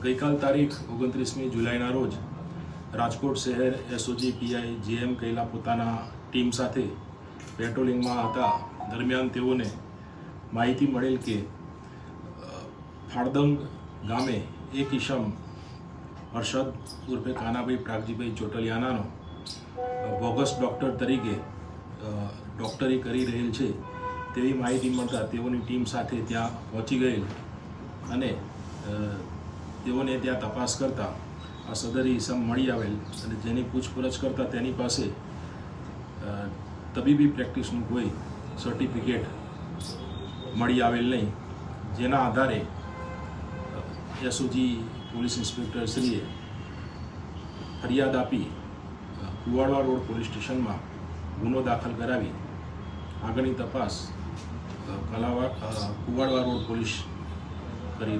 ગઈકાલ તારીખ 29મી જુલાઈના રોજ રાજકોટ શહેર એસઓજી પીઆઈ જેએમ કૈલા પોતાના ટીમ સાથે પેટ્રોલિંગમાં હતા દરમિયાન તેઓને માહિતી મળેલ કે ફાળદંગ ગામે એક ઈસમ હર્ષદ ઉર્ફે કાનાભાઈ પ્રાગજીભાઈ ચોટલિયાનાનો બોગસ ડૉક્ટર તરીકે ડૉક્ટરી કરી રહેલ છે તેવી માહિતી મળતા તેઓની ટીમ સાથે ત્યાં પહોંચી ગયેલ અને તેઓને ત્યાં તપાસ કરતા આ સદરી ઈસમ મળી આવેલ અને જેની પૂછપરછ કરતાં તેની પાસે તબીબી પ્રેક્ટિસનું કોઈ સર્ટિફિકેટ મળી આવેલ નહીં, જેના આધારે એસઓજી પોલીસ ઇન્સ્પેક્ટર શ્રીએ ફરિયાદ આપી કુવાડવા રોડ પોલીસ સ્ટેશનમાં ગુનો દાખલ કરાવી આગળની તપાસ કુવાડવા રોડ પોલીસ